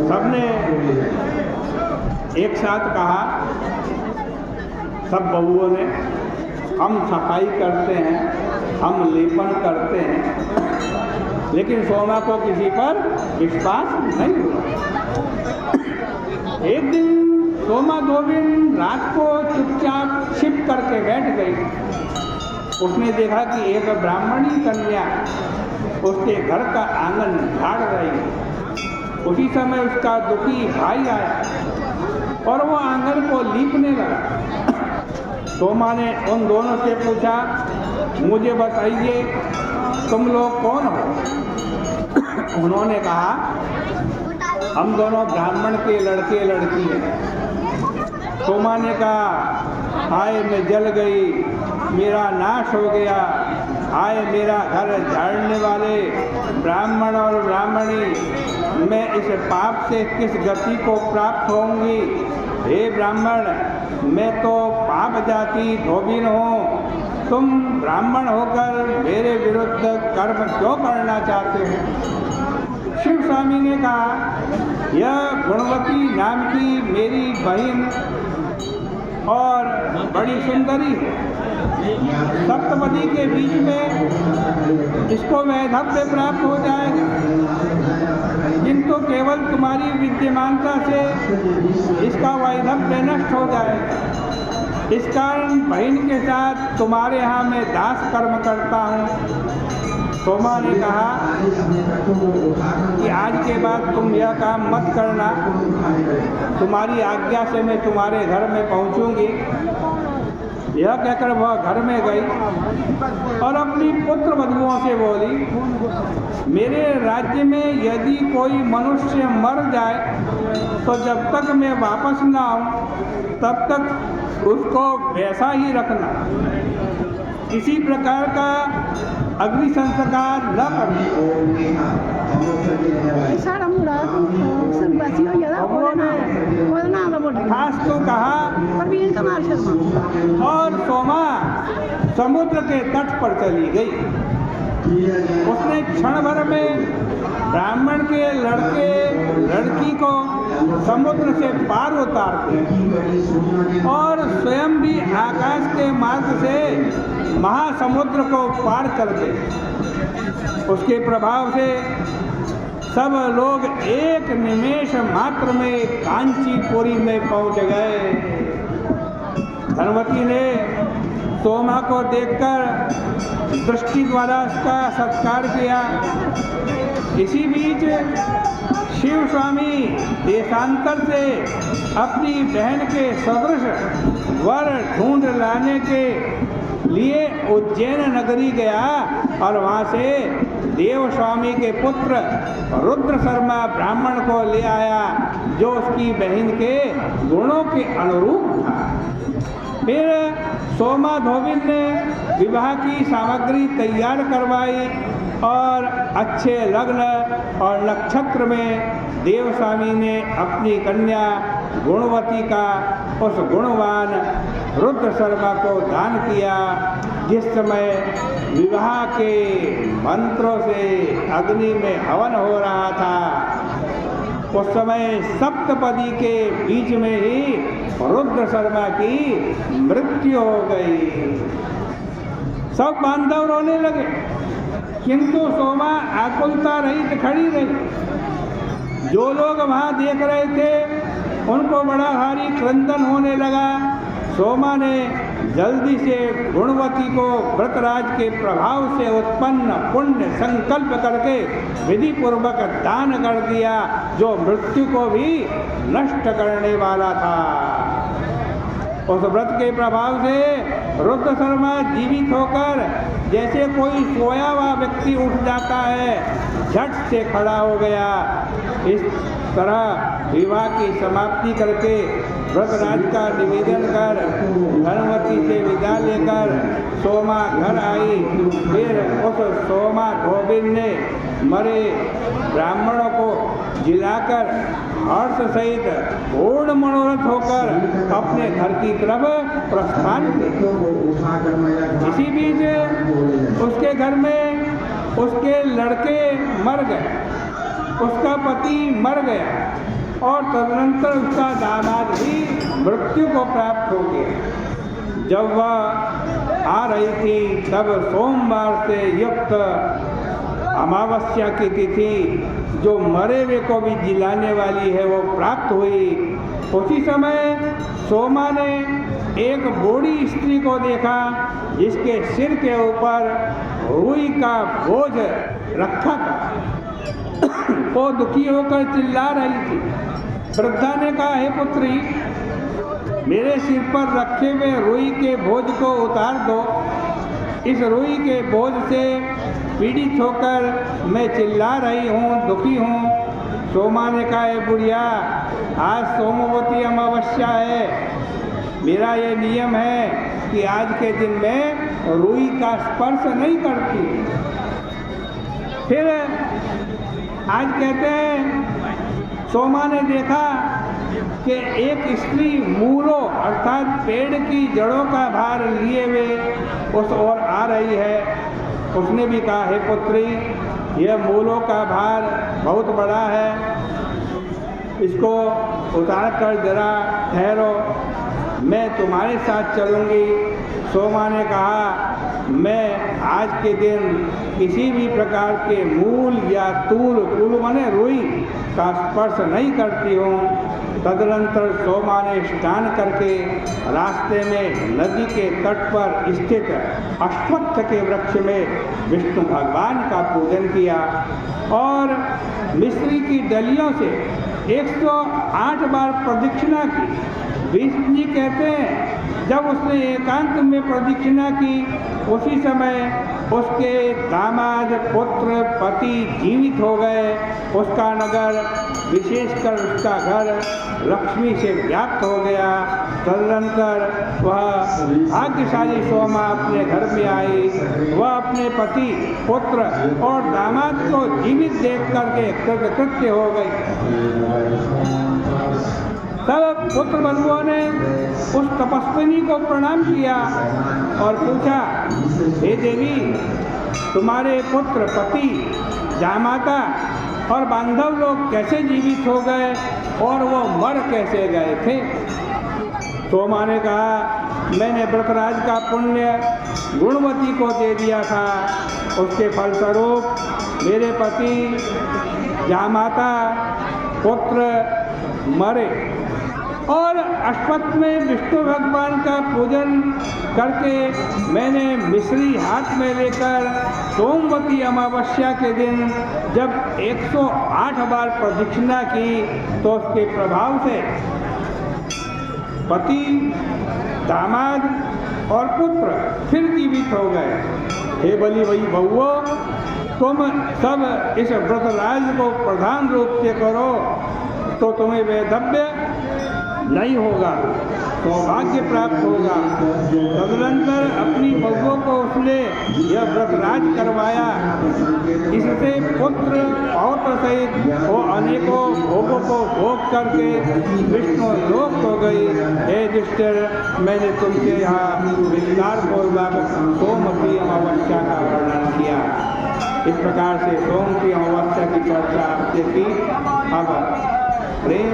सबने एक साथ कहा, सब बहुओं ने, हम सफाई करते हैं, हम लेपन करते हैं, लेकिन सोमा को किसी पर विश्वास नहीं हुआ। एक दिन सोमा धोबिन रात को चुपचाप छिप करके बैठ गई। उसने देखा कि एक ब्राह्मणी कन्या उसके घर का आंगन झाड़ रही। उसी समय उसका दुखी भाई आया और वो आंगन को लीपने लगा। सोमा ने उन दोनों से पूछा, मुझे बताइए तुम लोग कौन हो? उन्होंने कहा, हम दोनों ब्राह्मण के लड़के लड़की हैं। सोमा ने कहा, हाय मैं जल गई, मेरा नाश हो गया, हाय मेरा घर झाड़ने वाले ब्राह्मण और ब्राह्मणी, मैं इस पाप से किस गति को प्राप्त होंगी? हे ब्राह्मण, मैं तो पाप जाति धोबिन हूँ, तुम ब्राह्मण होकर मेरे विरुद्ध कर्म क्यों करना चाहते हो? शिव स्वामी ने कहा, यह गुणवती नाम की मेरी बहन और बड़ी सुंदरी है। सप्तपदी के बीच में इसको वैधव्य प्राप्त हो जाएगा, किंतु केवल तुम्हारी विद्यमानता से इसका वैधव्य नष्ट हो जाएगा। इस कारण बहन के साथ तुम्हारे यहाँ मैं दास कर्म करता हूँ। सोमा ने कहा कि आज के बाद तुम यह काम मत करना, तुम्हारी आज्ञा से मैं तुम्हारे घर में पहुँचूंगी। यह कहकर वह घर में गई और अपनी पुत्र वधुओं से बोली, मेरे राज्य में यदि कोई मनुष्य मर जाए तो जब तक मैं वापस न आऊं तब तक उसको वैसा ही रखना, किसी प्रकार का अग्नि संस्कार न करना। खास तो कहा और सोमा समुद्र के तट पर चली गई। उसने क्षण भर में ब्राह्मण के लड़के लड़की को समुद्र से पार उतार दिया और स्वयं भी आकाश के मार्ग से महासमुद्र को पार कर गए। उसके प्रभाव से सब लोग एक निमेष मात्र में कांचीपुरी में पहुंच गए। धनवती ने सोमा को देखकर दृष्टि द्वारा उसका सत्कार किया। इसी बीच शिव स्वामी देशांतर से अपनी बहन के सदृश वर ढूंढ लाने के लिए उज्जैन नगरी गया और वहाँ से देव स्वामी के पुत्र रुद्र शर्मा ब्राह्मण को ले आया, जो उसकी बहन के गुणों के अनुरूप था। फिर सोमा धोबिन ने विवाह की सामग्री तैयार करवाई और अच्छे लग्न और नक्षत्र में देव स्वामी ने अपनी कन्या गुणवती का उस गुणवान रुद्र शर्मा को दान किया। जिस समय विवाह के मंत्रों से अग्नि में हवन हो रहा था, उस समय सप्तपदी के बीच में ही रुद्र शर्मा की मृत्यु हो गई। सब बांधव रोने लगे, किंतु सोमा आकुलता रहित खड़ी रही। जो लोग वहाँ देख रहे थे उनको बड़ा भारी क्रंदन होने लगा। सोमा ने जल्दी से गुणवती को व्रतराज के प्रभाव से उत्पन्न पुण्य संकल्प करके विधि पूर्वक दान कर दिया, जो मृत्यु को भी नष्ट करने वाला था। उस व्रत के प्रभाव से रुद्र शर्मा जीवित होकर जैसे कोई सोया हुआ व्यक्ति उठ जाता है, झट से खड़ा हो गया। इस तरह विवाह की समाप्ति करके व्रतराज का निवेदन कर धनवती से विदा लेकर सोमा घर आई। फिर उस सोमा धोबिन ने मरे ब्राह्मणों को जिलाकर हर्ष सहित पूर्ण मनोरथ होकर अपने घर की तरफ प्रस्थान किया। इसी बीच उसके घर में उसके लड़के मर गए, उसका पति मर गया और तदनंतर उसका दामाद भी मृत्यु को प्राप्त हो गया। जब वह आ रही थी तब सोमवार से युक्त अमावस्या की तिथि जो मरे हुए को भी जिलाने वाली है वो प्राप्त हुई। उसी समय सोमा ने एक बूढ़ी स्त्री को देखा जिसके सिर के ऊपर रुई का बोझ रखा था। वो दुखी होकर चिल्ला रही थी। वृद्धा ने कहा, हे पुत्री, मेरे सिर पर रखे हुए रुई के बोझ को उतार दो। इस रुई के बोझ से पीड़ित होकर मैं चिल्ला रही हूँ, दुखी हूँ। सोमा ने कहा, हे बुढ़िया, आज सोमवती अमावस्या है। मेरा ये नियम है कि आज के दिन में रुई का स्पर्श नहीं करती। फिर आज कहते हैं सोमा ने देखा कि एक स्त्री मूलों अर्थात पेड़ की जड़ों का भार लिए हुए उस ओर आ रही है। उसने भी कहा, हे पुत्री, यह मूलों का भार बहुत बड़ा है, इसको उतार कर जरा ठहरो, मैं तुम्हारे साथ चलूँगी। सोमा ने कहा, मैं आज के दिन किसी भी प्रकार के मूल या तूल माने रुई का स्पर्श नहीं करती हूँ। तदनंतर सोमा ने स्नान करके रास्ते में नदी के तट पर स्थित अश्वत्थ के वृक्ष में विष्णु भगवान का पूजन किया और मिश्री की डलियों से 108 बार प्रदक्षिणा की। विष्णु जी कहते हैं जब उसने एकांत में प्रदक्षिणा की उसी समय उसके दामाद, पुत्र, पति जीवित हो गए। उसका नगर, विशेषकर उसका घर लक्ष्मी से व्याप्त हो गया। तदनंतर वह भाग्यशाली सोमा अपने घर में आई। वह अपने पति, पुत्र और दामाद को जीवित देख करके कृतकृत्य हो गई। तब पुत्र बंधुओं ने उस तपस्विनी को प्रणाम किया और पूछा, हे देवी, तुम्हारे पुत्र, पति, जामाता और बांधव लोग कैसे जीवित हो गए और वो मर कैसे गए थे? सोमा ने कहा, मैंने व्रतराज का पुण्य गुणवती को दे दिया था। उसके फलस्वरूप मेरे पति, जामाता, पुत्र मरे और अश्वत्थ में विष्णु भगवान का पूजन करके मैंने मिश्री हाथ में लेकर सोमवती अमावस्या के दिन जब 108 बार प्रदक्षिणा की तो उसके प्रभाव से पति, दामाद और पुत्र फिर जीवित हो गए। हे बलि वही बहुओं, तुम सब इस व्रतराज को प्रधान रूप से करो तो तुम्हें वैधव्य नहीं होगा, सौभाग्य प्राप्त होगा। तदनंतर अपनी बहुओं को उसने यह व्रतराज करवाया। इससे पुत्र पौत्र सहित वो अनेकों भोगों को भोग करके विष्णु लोक हो गई। हे युधिष्ठिर, मैंने तुमसे यहाँ विस्तार पूर्वक सोमवती अमावस्या का वर्णन किया। इस प्रकार से सोमवती अमावस्या की चर्चा आपसे की। अब प्रेम